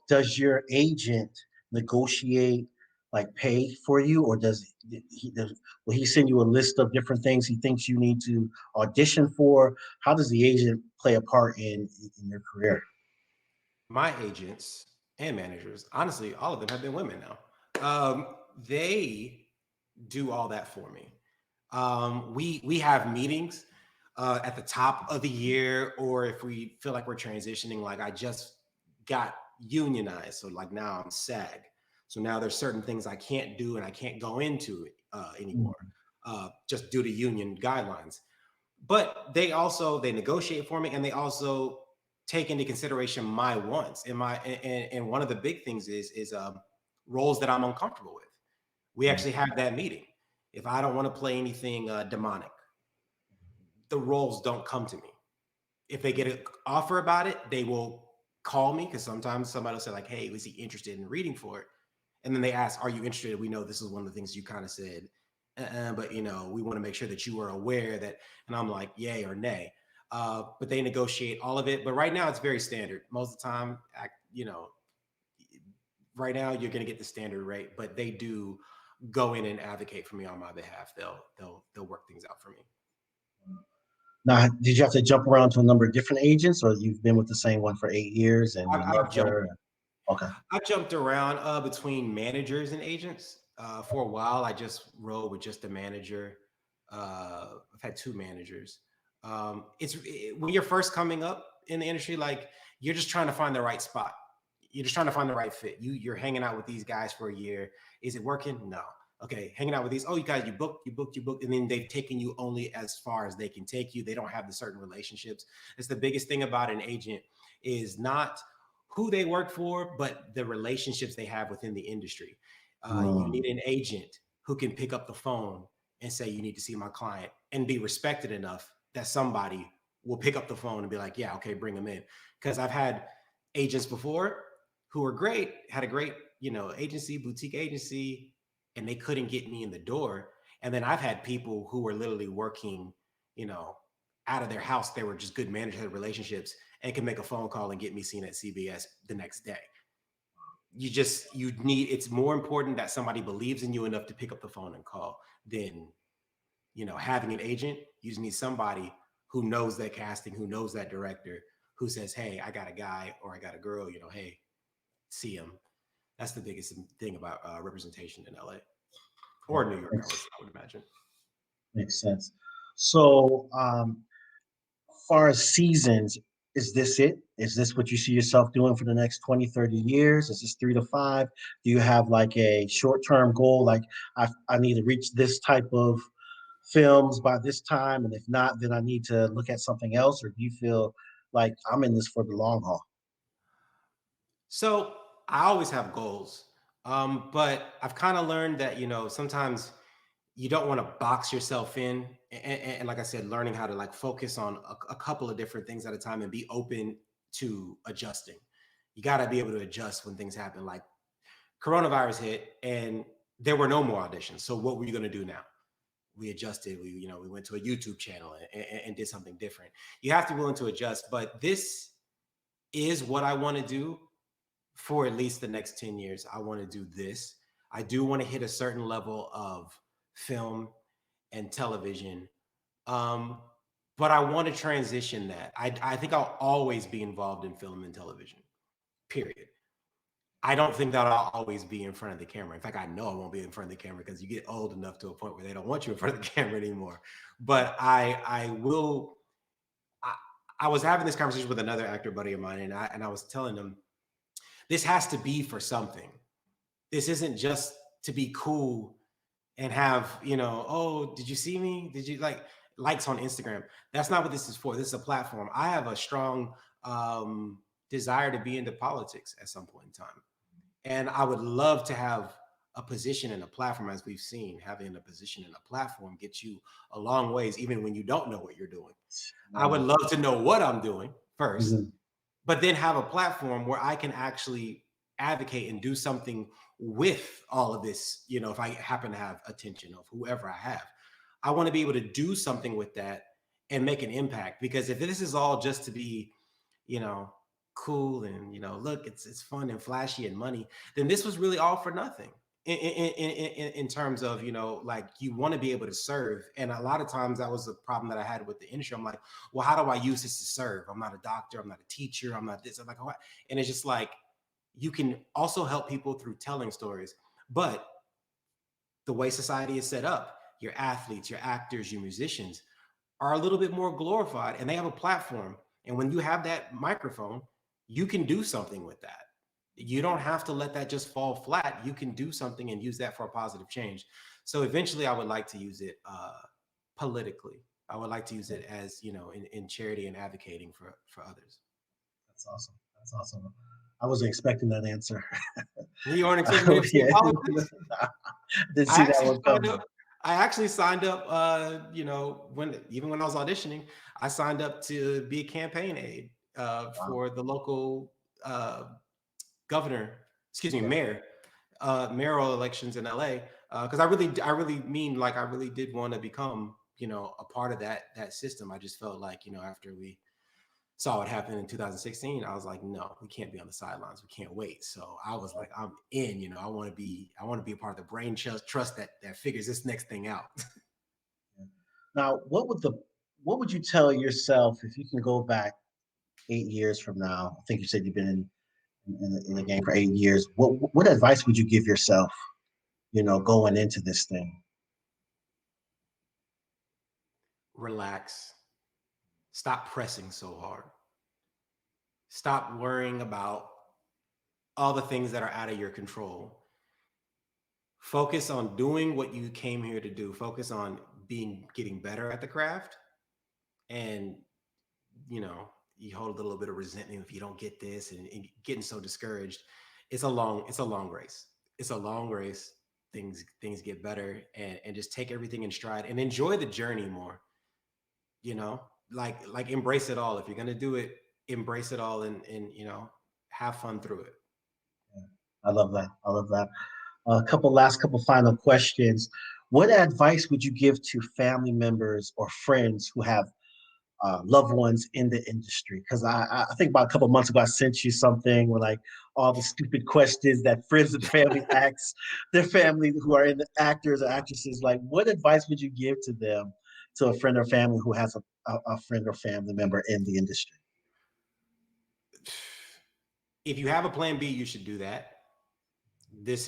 S2: does your agent negotiate like pay for you, or will he send you a list of different things he thinks you need to audition for? How does the agent play a part in your career?
S3: My agents and managers, honestly, all of them have been women now. They do all that for me. We have meetings at the top of the year, or if we feel like we're transitioning. Like I just got unionized, so like now I'm SAG. So now there's certain things I can't do and I can't go into anymore,
S2: Mm,
S3: just due to union guidelines. But they negotiate for me, and they also take into consideration my wants. And one of the big things is roles that I'm uncomfortable with. We
S2: mm,
S3: actually have that meeting. If I don't want to play anything demonic, the roles don't come to me. If they get an offer about it, they will call me, because sometimes somebody will say like, "Hey, was he interested in reading for it?" And then they ask, "Are you interested? We know this is one of the things you kind of said, but we want to make sure that you are aware that." And I'm like, "Yay or nay." But they negotiate all of it. But right now, it's very standard. Most of the time, right now you're going to get the standard rate, but they do go in and advocate for me on my behalf. They'll work things out for me.
S2: Now, did you have to jump around to a number of different agents, or you've been with the same one for 8 years and
S3: I've,
S2: you love
S3: I've jumped
S2: her? Okay.
S3: I jumped around between managers and agents. For a while, I just rode with just a manager. I've had two managers. When you're first coming up in the industry, like you're just trying to find the right spot. You're just trying to find the right fit. You're hanging out with these guys for a year. Is it working? No. Okay, hanging out with these. Oh, you guys, you booked, and then they've taken you only as far as they can take you. They don't have the certain relationships. It's the biggest thing about an agent is not who they work for, but the relationships they have within the industry. You
S2: Mm,
S3: need an agent who can pick up the phone and say, "You need to see my client," and be respected enough that somebody will pick up the phone and be like, "Yeah, okay, bring them in." Because I've had agents before who were great, had a great, agency, boutique agency, and they couldn't get me in the door. And then I've had people who were literally working, you know, out of their house. They were just good managers, had relationships, and can make a phone call and get me seen at CBS the next day. It's more important that somebody believes in you enough to pick up the phone and call than, having an agent. You just need somebody who knows that casting, who knows that director, who says, hey, I got a guy or I got a girl, hey, see him. That's the biggest thing about representation in LA or New York, I would imagine.
S2: Makes sense. So, far as seasons, is this it? Is this what you see yourself doing for the next 20, 30 years? Is this 3 to 5? Do you have like a short-term goal? Like I need to reach this type of films by this time, and if not, then I need to look at something else? Or do you feel like I'm in this for the long haul?
S3: So I always have goals, but I've kind of learned that sometimes you don't want to box yourself in, and like I said, learning how to like focus on a couple of different things at a time and be open to adjusting. You got to be able to adjust when things happen. Like coronavirus hit, and there were no more auditions. So what were you going to do now? We adjusted. We went to a YouTube channel and did something different. You have to be willing to adjust. But this is what I want to do for at least the next 10 years. I want to do this. I do want to hit a certain level of film and television. But I want to transition that. I think I'll always be involved in film and television, period. I don't think that I'll always be in front of the camera. In fact, I know I won't be in front of the camera because you get old enough to a point where they don't want you in front of the camera anymore. But I will. I was having this conversation with another actor buddy of mine, and I was telling him, this has to be for something. This isn't just to be cool and have, oh, did you see me? Did you likes on Instagram? That's not what this is for. This is a platform. I have a strong desire to be into politics at some point in time. And I would love to have a position and a platform, as we've seen. Having a position and a platform gets you a long ways, even when you don't know what you're doing. I would love to know what I'm doing first, but then have a platform where I can actually advocate and do something with all of this. If I happen to have attention of whoever I have, I want to be able to do something with that and make an impact. Because if this is all just to be, cool and look, it's fun and flashy and money, then this was really all for nothing. In terms of like, you want to be able to serve, and a lot of times that was the problem that I had with the industry. I'm like, well, how do I use this to serve? I'm not a doctor, I'm not a teacher, I'm not this. I'm like, what? And it's just like, you can also help people through telling stories, but the way society is set up, your athletes, your actors, your musicians are a little bit more glorified, and they have a platform. And when you have that microphone, you can do something with that. You don't have to let that just fall flat. You can do something and use that for a positive change. So eventually I would like to use it politically. I would like to use it as, in charity and advocating for others.
S2: That's awesome. That's awesome. I wasn't expecting that answer.
S3: You aren't expecting me to say politics?
S2: Didn't see that one coming.
S3: I actually signed up, when I was auditioning, I signed up to be a campaign aide for the local mayor, mayoral elections in LA. Because I really mean, like, I really did want to become, a part of that system. I just felt like, after we saw what happened in 2016, I was like, no, we can't be on the sidelines. We can't wait. So I was like, I'm in. I want to be a part of the brain trust that figures this next thing out.
S2: Now, what would you tell yourself if you can go back 8 years from now? I think you said you've been in the game for 8 years. What advice would you give yourself, going into this thing?
S3: Relax. Stop pressing so hard. Stop worrying about all the things that are out of your control. Focus on doing what you came here to do. Focus on getting better at the craft. And, you hold a little bit of resentment if you don't get this and getting so discouraged. It's a long race. It's a long race. Things get better, and just take everything in stride and enjoy the journey more. Like embrace it all. If you're gonna do it, embrace it all, and have fun through it.
S2: Yeah, I love that. I love that. Last couple final questions. What advice would you give to family members or friends who have loved ones in the industry? Because I think about a couple months ago, I sent you something with like all the stupid questions that friends and family ask their family who are in the actors or actresses. Like, what advice would you give to them, to a friend or family who has a friend or family member in the industry?
S3: If you have a plan B, you should do that. This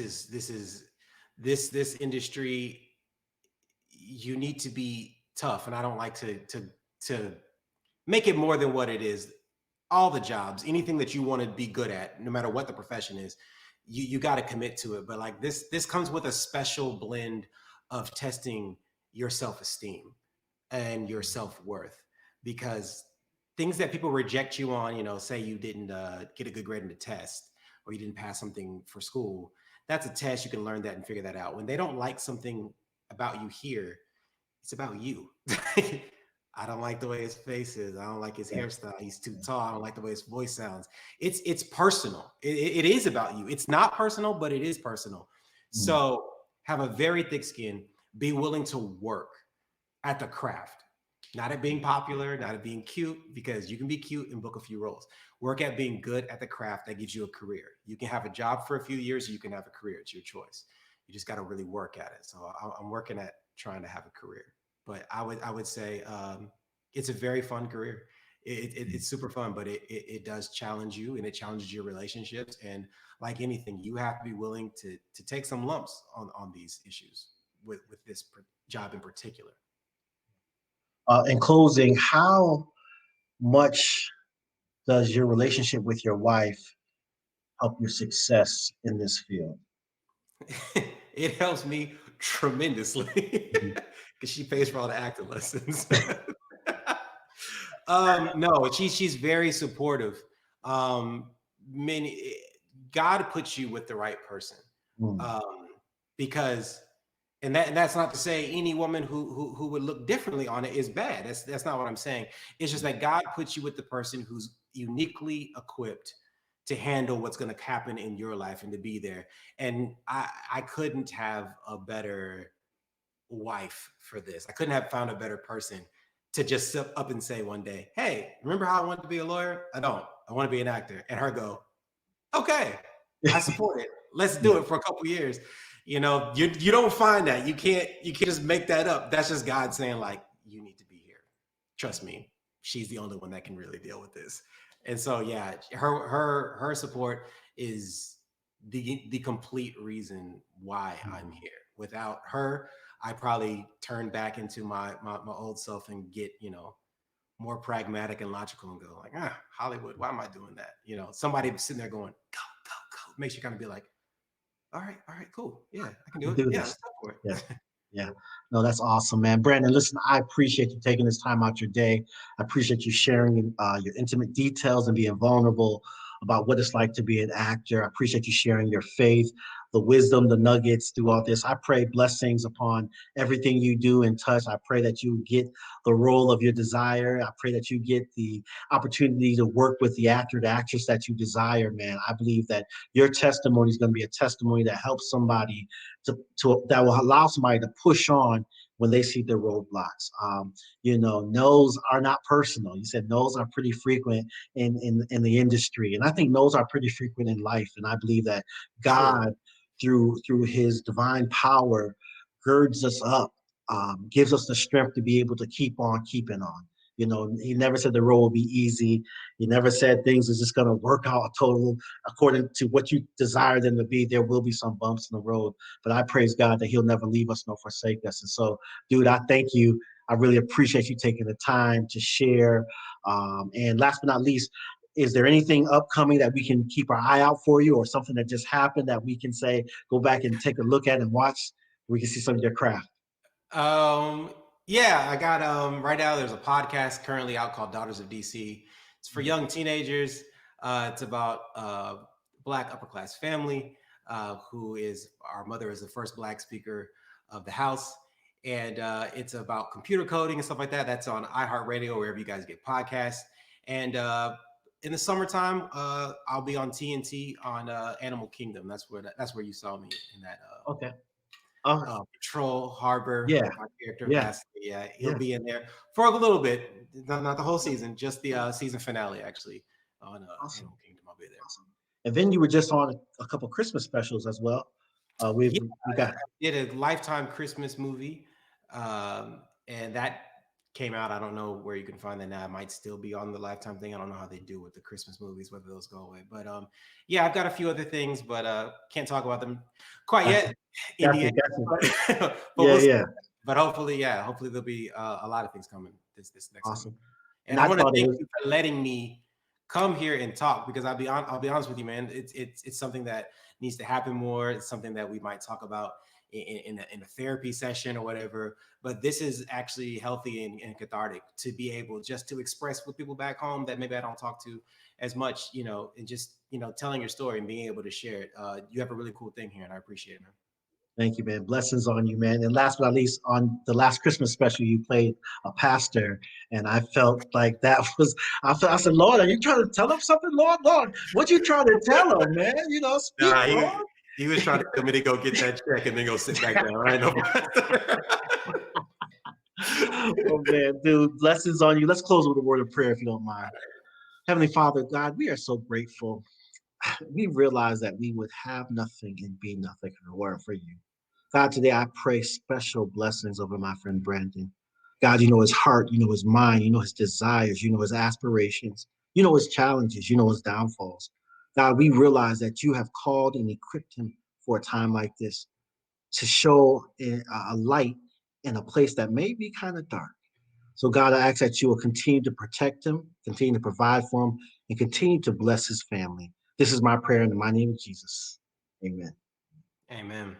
S3: industry, you need to be tough, and I don't like to make it more than what it is. All the jobs, anything that you want to be good at, no matter what the profession is, you got to commit to it. But like this comes with a special blend of testing your self-esteem and your self-worth, because things that people reject you on, say you didn't get a good grade in the test, or you didn't pass something for school, that's a test. You can learn that and figure that out. When they don't like something about you here, it's about you. I don't like the way his face is. I don't like his
S2: Yeah.
S3: hairstyle. He's too tall. I don't like the way his voice sounds. It's personal. It is about you. It's not personal, but it is personal.
S2: Mm.
S3: So have a very thick skin. Be willing to work at the craft, not at being popular, not at being cute, because you can be cute and book a few roles. Work at being good at the craft that gives you a career. You can have a job for a few years, or you can have a career. It's your choice. You just got to really work at it. So I'm working at trying to have a career. But I would say it's a very fun career. It's super fun, but it does challenge you, and it challenges your relationships. And like anything, you have to be willing to take some lumps on these issues with this job in particular.
S2: In closing, how much does your relationship with your wife help your success in this field?
S3: It helps me tremendously
S2: Mhm.
S3: because she pays for all the acting lessons. No, she's very supportive. Um, many God puts you with the right person,
S2: Mm.
S3: um, because, and that's not to say any woman who would look differently on it is bad. That's not what I'm saying. It's just that God puts you with the person who's uniquely equipped to handle what's going to happen in your life and to be there. And I couldn't have a better wife for this. I couldn't have found a better person to just sit up and say one day, "Hey, remember how I wanted to be a lawyer? I don't. I want to be an actor." And her go, "Okay, I support it. Let's do
S2: Yeah.
S3: it for a couple years." You don't find that. You can't just make that up. That's just God saying, like, you need to be here. Trust me, she's the only one that can really deal with this. And so yeah, her support is the complete reason why I'm
S2: Mhm.
S3: here. Without her, I probably turn back into my old self and get, more pragmatic and logical and go like, Hollywood, why am I doing that? Somebody sitting there going, go, go, go, makes you kind of be like, all right, cool. Yeah, I can do it.
S2: Do
S3: Yeah,
S2: this.
S3: let's go for
S2: Yeah.
S3: it.
S2: Yeah. No, that's awesome, man. Brandon, listen, I appreciate you taking this time out your day. I appreciate you sharing your intimate details and being vulnerable about what it's like to be an actor. I appreciate you sharing your faith, the wisdom, the nuggets through all this. I pray blessings upon everything you do and touch. I pray that you get the role of your desire. I pray that you get the opportunity to work with the actor, the actress that you desire, man. I believe that your testimony is going to be a testimony that helps somebody that will allow somebody to push on when they see their roadblocks. No's are not personal. You said no's are pretty frequent in the industry, and I think no's are pretty frequent in life. And I believe that
S3: True.
S2: God, through His divine power, girds us up, gives us the strength to be able to keep on keeping on. He never said the road will be easy. He never said things are just going to work out total according to what you desire them to be. There will be some bumps in the road, but I praise God that He'll never leave us nor forsake us. And so, dude, I thank you. I really appreciate you taking the time to share. And last but not least, is there anything upcoming that we can keep our eye out for you, or something that just happened that we can say, go back and take a look at and watch? We can see some of your craft.
S3: Um, yeah, I got right now there's a podcast currently out called Daughters of DC. It's for young teenagers. It's about black upper class family who is our mother is the first black speaker of the house. And it's about computer coding and stuff like that. That's on iHeartRadio, wherever you guys get podcasts. And in the summertime, I'll be on TNT on Animal Kingdom. That's where you saw me in that
S2: Okay. Uh,
S3: Patrol Harbor,
S2: yeah.
S3: my character
S2: Yeah.
S3: Vasily. Yeah, he'll
S2: Yeah.
S3: be in there for a little bit, not the whole season, just the season finale actually on
S2: Awesome.
S3: Animal Kingdom. I'll be there.
S2: Awesome. And then you were just on a couple Christmas specials as well.
S3: Yeah,
S2: We got.
S3: I did a Lifetime Christmas movie, and that came out. I don't know where you can find that now. It might still be on the Lifetime thing. I don't know how they do with the Christmas movies, whether those go away. But yeah, I've got a few other things, but can't talk about them quite
S2: Gotcha.
S3: yet in the end. But
S2: Yeah,
S3: we'll see.
S2: yeah.
S3: But hopefully, yeah, hopefully there'll be a lot of things coming this next coming.
S2: Awesome.
S3: And I want to thank you for letting me come here and talk, because I'll be honest with you, man. It's something that needs to happen more. It's something that we might talk about in a therapy session or whatever. But this is actually healthy and cathartic to be able just to express with people back home that maybe I don't talk to as much, and just, telling your story and being able to share it. You have a really cool thing here, and I appreciate it, man.
S2: Thank you, man. Blessings on you, man. And last but not least, on the last Christmas special, you played a pastor, and I felt like that was. I said, Lord, are you trying to tell him something, Lord? Lord, what you trying to tell him, man? Speak,
S3: Nah,
S2: Lord.
S3: he was trying to tell me to go get that check and then go sit back down. I know.
S2: Oh man, dude, blessings on you. Let's close with a word of prayer, if you don't mind. Heavenly Father, God, we are so grateful. We realize that we would have nothing and be nothing if it weren't for you. God, today I pray special blessings over my friend Brandon. God, you know his heart, you know his mind, you know his desires, you know his aspirations, you know his challenges, you know his downfalls. God, we realize that you have called and equipped him for a time like this to show a light in a place that may be kind of dark. So, God, I ask that you will continue to protect him, continue to provide for him, and continue to bless his family. This is my prayer in the mighty name of Jesus. Amen.
S3: Amen.